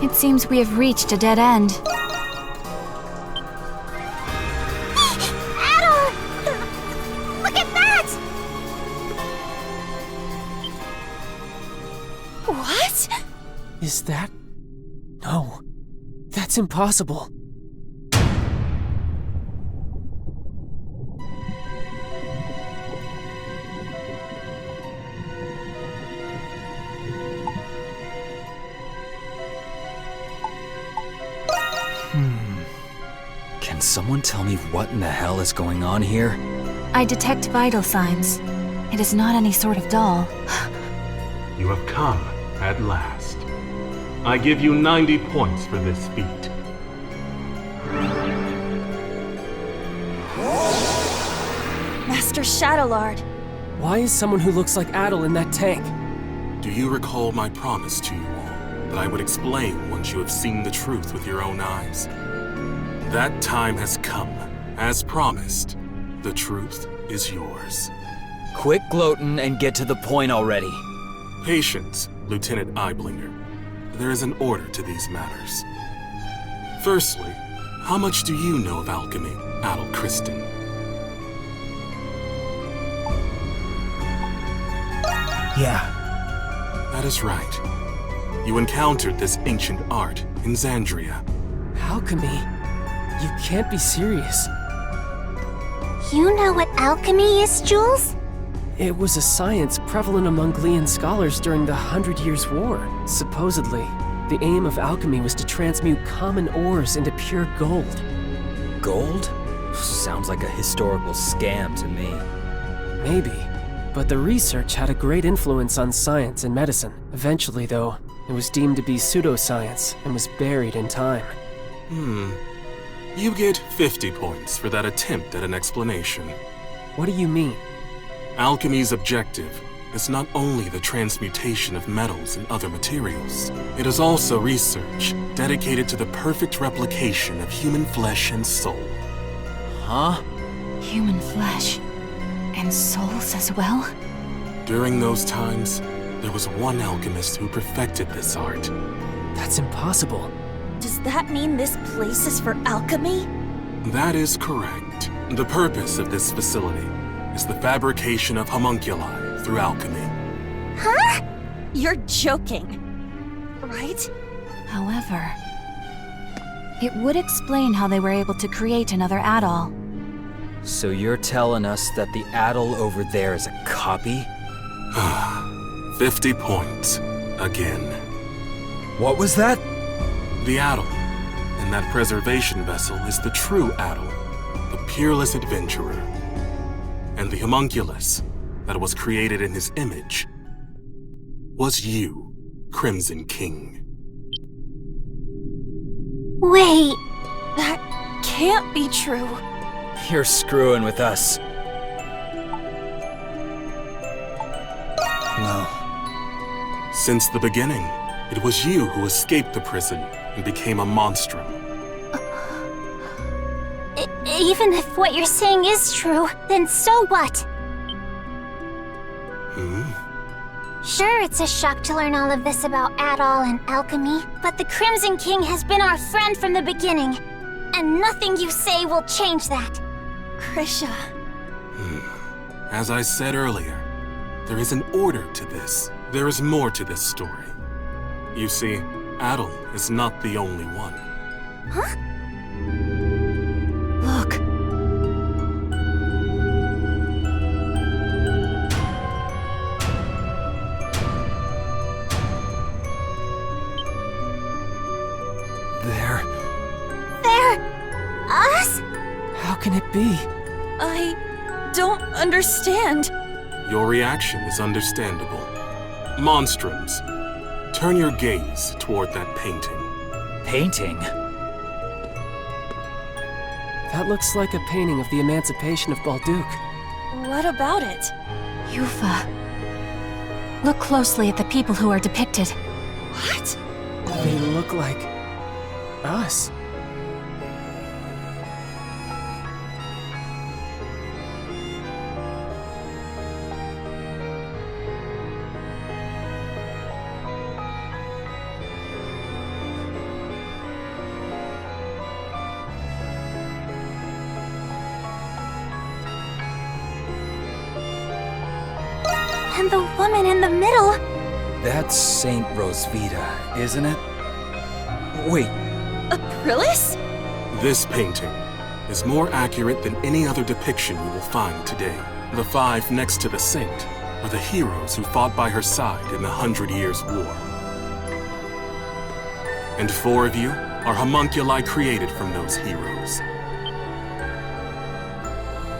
It seems we have reached a dead end. Adol! Look at that! What? Is that... No. That's impossible. Can someone tell me what in the hell is going on here? I detect vital signs. It is not any sort of doll. You have come at last. I give you 90 points for this feat. Master Chatelard. Why is someone who looks like Adol in that tank? Do you recall my promise to you all that I would explain once you have seen the truth with your own eyes? That time has come. As promised, the truth is yours. Quit gloating and get to the point already. Patience, Lieutenant Eiblinger. There is an order to these matters. Firstly, how much do you know of alchemy, Adol Kristen? Yeah. That is right. You encountered this ancient art in Xandria. Alchemy? You can't be serious. You know what alchemy is, Jules? It was a science prevalent among Glean scholars during the 100 Years' War. Supposedly, the aim of alchemy was to transmute common ores into pure gold. Gold? Sounds like a historical scam to me. Maybe, but the research had a great influence on science and medicine. Eventually, though, it was deemed to be pseudoscience and was buried in time. You get 50 points for that attempt at an explanation. What do you mean? Alchemy's objective is not only the transmutation of metals and other materials, it is also research dedicated to the perfect replication of human flesh and soul. Huh? Human flesh. And souls as well? During those times, there was one alchemist who perfected this art. That's impossible. Does that mean this place is for alchemy? That is correct. The purpose of this facility is the fabrication of homunculi through alchemy. Huh? You're joking, right? However, it would explain how they were able to create another Adol. So you're telling us that the Adol over there is a copy? 50 points. Again. What was that? The Adol in that preservation vessel is the true Adol, the peerless adventurer. And the homunculus that was created in his image was you, Crimson King. Wait, that can't be true. You're screwing with us. No. Since the beginning, it was you who escaped the prison and became a Monstrum. Even if what you're saying is true, then so what? Sure, it's a shock to learn all of this about Adol and alchemy, but the Crimson King has been our friend from the beginning, and nothing you say will change that. Krisha. As I said earlier, there is an order to this. There is more to this story. You see, Adol is not the only one. Huh? Look. They're... us? How can it be? I don't understand. Your reaction is understandable. Monstrums, turn your gaze toward that painting. Painting? That looks like a painting of the emancipation of Balduc. What about it? Yufa. Look closely at the people who are depicted. What? They look like... us. And the woman in the middle... That's Saint Rosvita, isn't it? Wait, Aprilis? This painting is more accurate than any other depiction you will find today. The 5 next to the saint are the heroes who fought by her side in the 100 Years' War. And 4 of you are homunculi created from those heroes.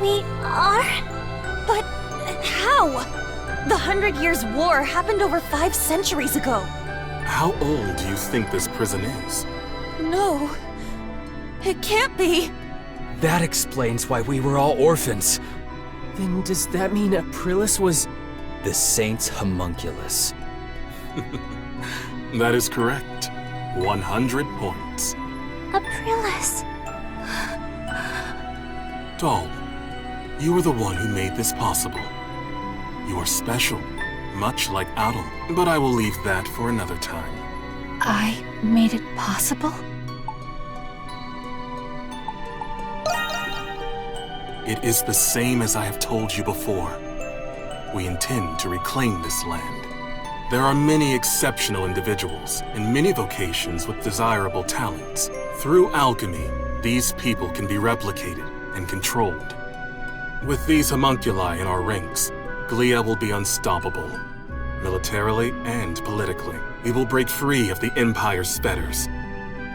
We are? But how? The 100 Years' War happened over 5 centuries ago. How old do you think this prison is? No, it can't be. that explains why we were all orphans. Then does that mean Aprilis was... The saint's homunculus. That is correct. 100 points. Aprilis. Doll, you are the one who made this possible. You are special, much like Adol, but I will leave that for another time. I made it possible? It is the same as I have told you before. We intend to reclaim this land. There are many exceptional individuals and many vocations with desirable talents. Through alchemy, these people can be replicated and controlled. With these homunculi in our ranks, Glia will be unstoppable. Militarily and politically, we will break free of the Empire's fetters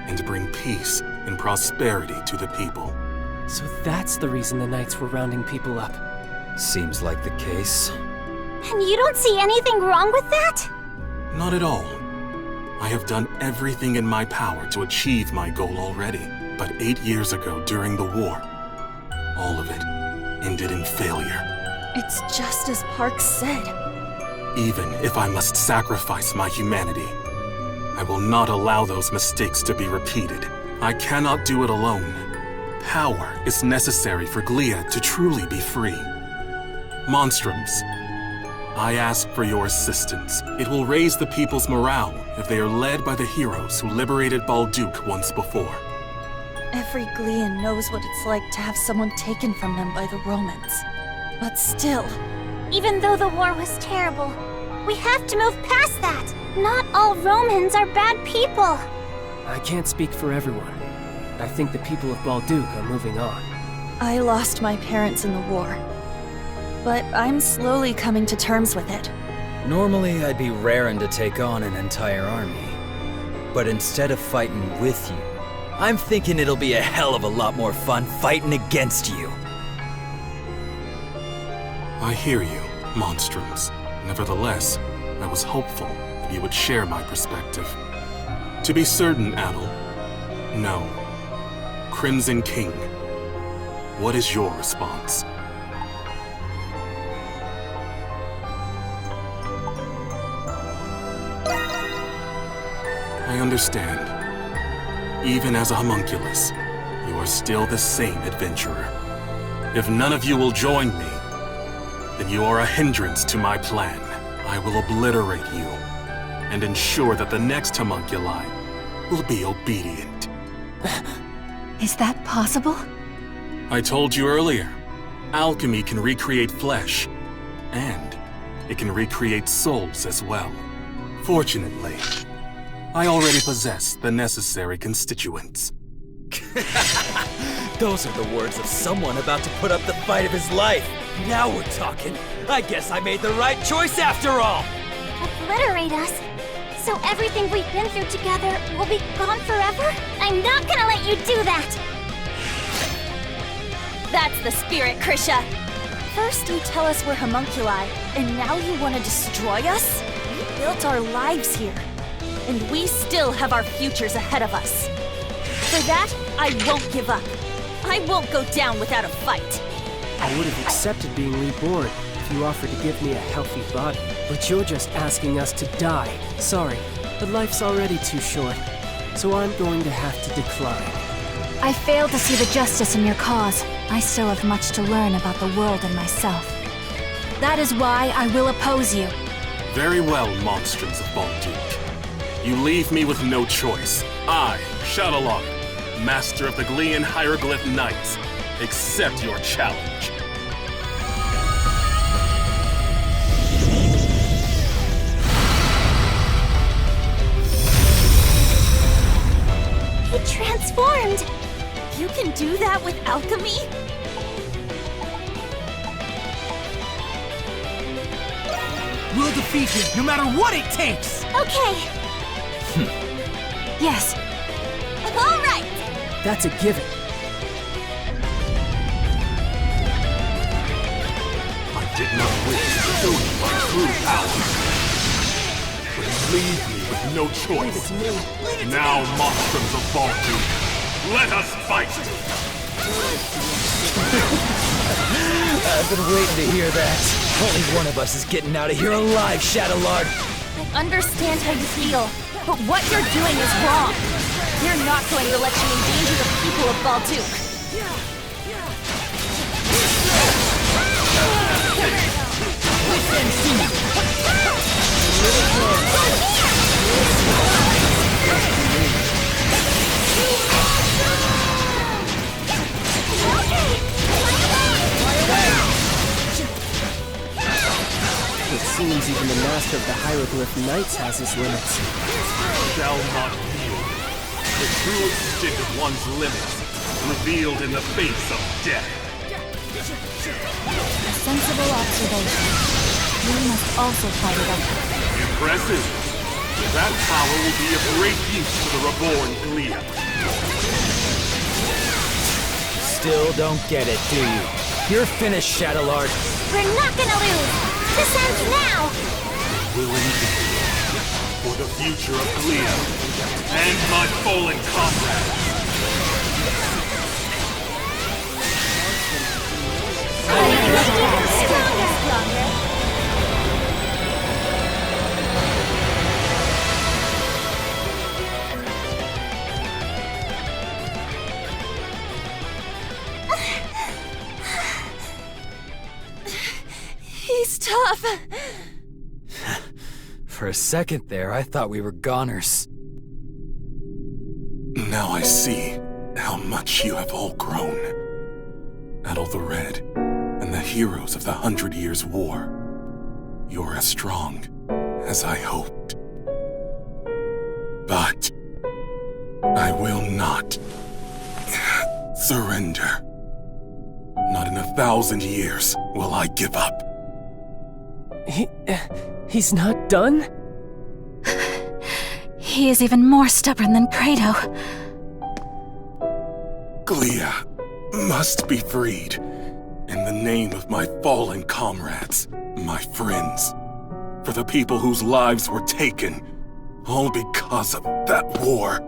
and bring peace and prosperity to the people. So that's the reason the Knights were rounding people up. Seems like the case. And you don't see anything wrong with that? Not at all. I have done everything in my power to achieve my goal already. But 8 years ago, during the war, all of it ended in failure. It's just as Parks said. Even if I must sacrifice my humanity, I will not allow those mistakes to be repeated. I cannot do it alone. Power is necessary for Glia to truly be free. Monstrums, I ask for your assistance. It will raise the people's morale if they are led by the heroes who liberated Balduke once before. Every Glean knows what it's like to have someone taken from them by the Romans. But still, Even though the war was terrible, we have to move past that. Not all Romans are bad people. I can't speak for everyone. I think the people of Balduke are moving on. I lost my parents in the war. But I'm slowly coming to terms with it. Normally, I'd be raring to take on an entire army. But instead of fighting with you, I'm thinking it'll be a hell of a lot more fun fighting against you. I hear you, Monstrums. Nevertheless, I was hopeful that you would share my perspective. To be certain, Adol, no. Crimson King, what is your response? I understand. Even as a homunculus, you are still the same adventurer. If none of you will join me, then you are a hindrance to my plan. I will obliterate you and ensure that the next homunculi will be obedient. Is that possible? I told you earlier, alchemy can recreate flesh, and it can recreate souls as well. Fortunately, I already possess the necessary constituents. Those are the words of someone about to put up the fight of his life. Now we're talking. I guess I made the right choice after all. Obliterate us? So everything we've been through together will be gone forever? I'm not gonna let you do that! That's the spirit, Krisha! First you tell us we're homunculi, and now you want to destroy us? We built our lives here, and we still have our futures ahead of us. For that, I won't give up. I won't go down without a fight. I would have accepted being reborn if you offered to give me a healthy body. But you're just asking us to die. Sorry, but life's already too short. So I'm going to have to decline. I fail to see the justice in your cause. I still have much to learn about the world and myself. That is why I will oppose you. Very well, Monstrums of Balduke. You leave me with no choice. I, Chatelard, Master of the Glean Hieroglyph Knights, accept your challenge. do that with alchemy? We'll defeat him, no matter what it takes! Okay. Yes. All right! That's a given. I did not wish to show you my true power. But you leave me with no choice. Now Monstrums of Baltu, let us fight! I've been waiting to hear that. Only one of us is getting out of here alive, Chatelard. I understand how you feel, but what you're doing is wrong. We're not going to let you endanger the people of Baltuk. It seems even the master of the Hieroglyph Knights has his limits. Shall not feel the true extent of one's limits revealed in the face of death. A sensible observation. We must also fight it up. Impressive. That power will be of great use to the reborn Glia. Still don't get it, do you? You're finished, Chatelard. We're not gonna lose! This ends now! Will indeed. For the future of Glia and my fallen comrades. He's tough. For a second there, I thought we were goners. Now I see how much you have all grown. Adol the Red and the heroes of the 100 Years' War. You're as strong as I hoped. But I will not surrender. Not in 1,000 years will I give up. He's not done? He is even more stubborn than Credo. Glia must be freed in the name of my fallen comrades, my friends, for the people whose lives were taken, all because of that war.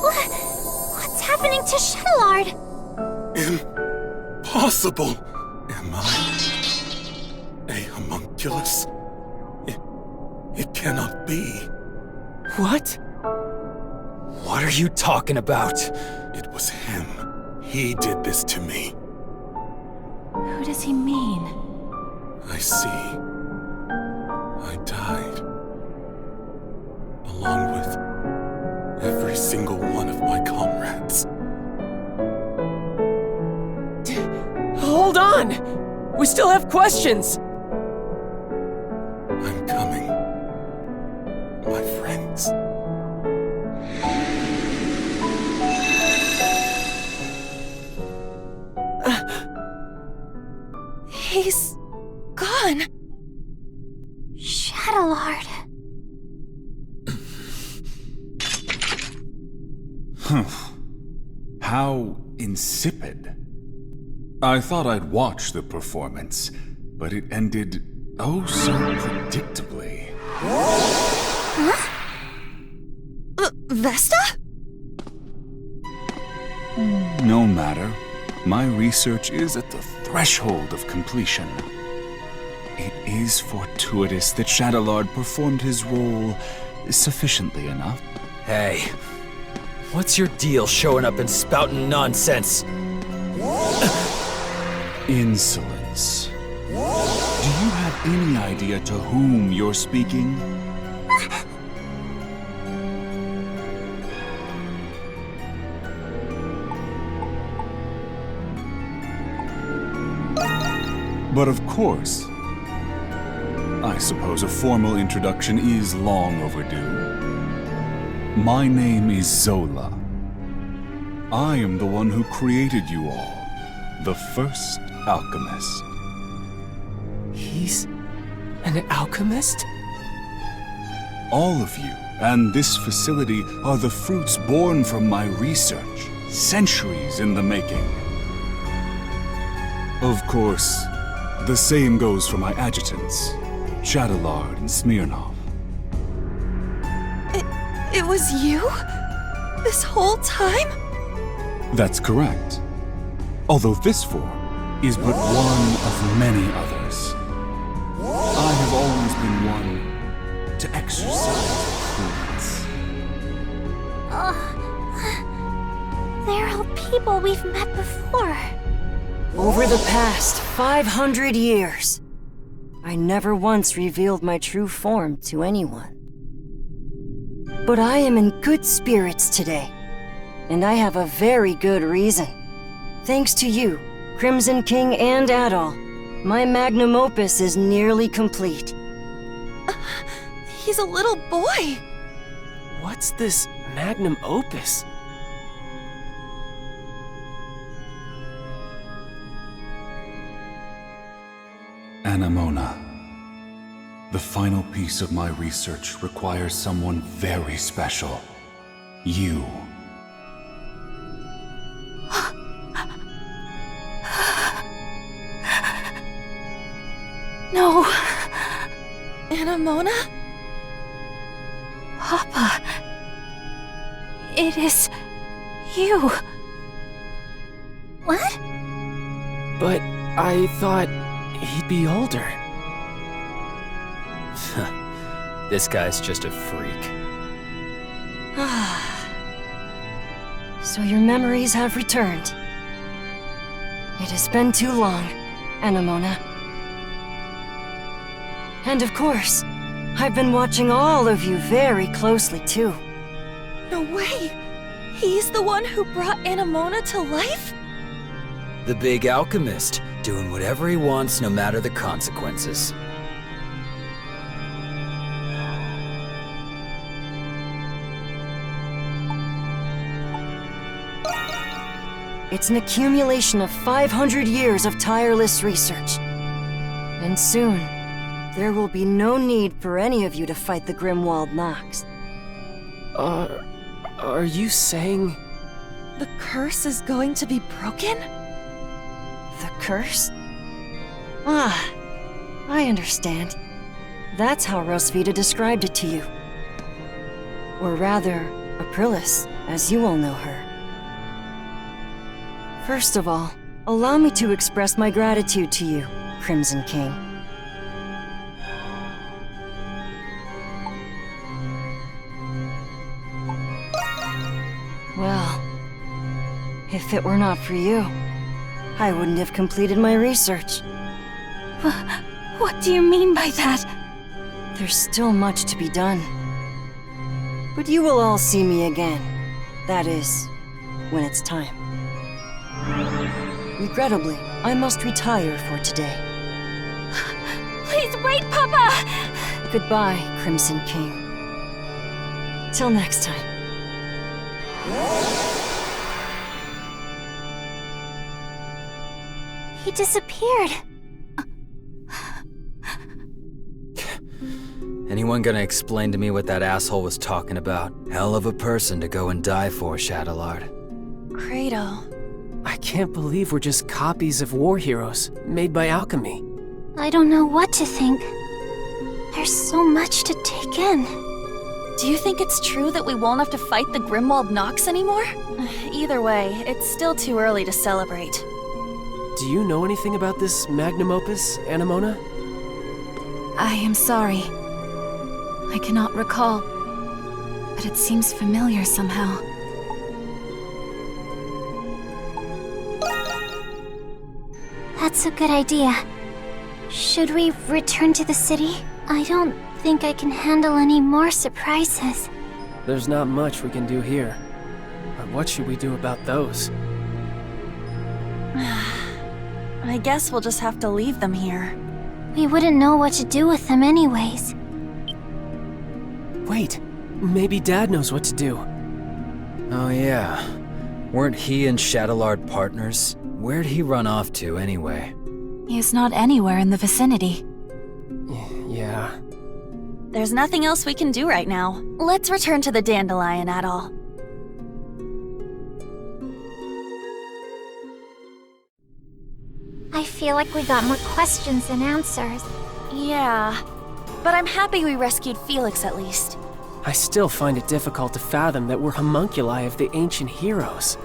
What's happening to Chatelard? Impossible! Am I a homunculus? It cannot be. What? What are you talking about? It was him. He did this to me. Who does he mean? I see. I died. Along with every single one of my comrades. Hold on! We still have questions! I'm coming. My friends. He's gone. Chatelard. How insipid. I thought I'd watch the performance, but it ended oh so predictably. Vesta? No matter. My research is at the threshold of completion. It is fortuitous that Chatelard performed his role sufficiently enough. Hey, what's your deal showing up and spouting nonsense? Insolence. Do you have any idea to whom you're speaking? But of course, I suppose a formal introduction is long overdue. My name is Zola. I am the one who created you all, the first alchemist. He's an alchemist? All of you and this facility are the fruits born from my research, centuries in the making. Of course, the same goes for my adjutants, Chatelard and Smirnov. It was you? This whole time? That's correct. Although this form is but one of many others. I have always been one to exercise prudence. They're all people we've met before. Over the past 500 years, I never once revealed my true form to anyone. But I am in good spirits today, and I have a very good reason. Thanks to you, Crimson King and Adol, my magnum opus is nearly complete. He's a little boy. What's this magnum opus? Anemona. The final piece of my research requires someone very special. You. No. Anemona? Papa. It is you. What? But I thought he'd be older. This guy's just a freak. So your memories have returned. It has been too long, Anemona. And of course, I've been watching all of you very closely too. No way! He's the one who brought Anemona to life? The big alchemist, doing whatever he wants no matter the consequences. It's an accumulation of 500 years of tireless research. And soon, there will be no need for any of you to fight the Grimwald Nox. Are you saying... The curse is going to be broken? The curse? Ah, I understand. That's how Rosvita described it to you. Or rather, Aprilis, as you all know her. First of all, allow me to express my gratitude to you, Crimson King. Well, if it were not for you, I wouldn't have completed my research. What do you mean by that? There's still much to be done. But you will all see me again. That is, when it's time. Regrettably, I must retire for today. Please wait, Papa! Goodbye, Crimson King. Till next time. He disappeared. Anyone gonna explain to me what that asshole was talking about? Hell of a person to go and die for, Chatelard. Credo. I can't believe we're just copies of war heroes, made by alchemy. I don't know what to think. There's so much to take in. Do you think it's true that we won't have to fight the Grimwald Nox anymore? Either way, it's still too early to celebrate. Do you know anything about this magnum opus, Anemona? I am sorry. I cannot recall, but it seems familiar somehow. That's a good idea. Should we return to the city? I don't think I can handle any more surprises. There's not much we can do here. But what should we do about those? I guess we'll just have to leave them here. We wouldn't know what to do with them anyways. Wait, maybe Dad knows what to do. Oh yeah. Weren't he and Chatelard partners? Where'd he run off to, anyway? He is not anywhere in the vicinity. Yeah. There's nothing else we can do right now. Let's return to the Dandelion Atoll. I feel like we got more questions than answers. Yeah, but I'm happy we rescued Felix at least. I still find it difficult to fathom that we're homunculi of the ancient heroes.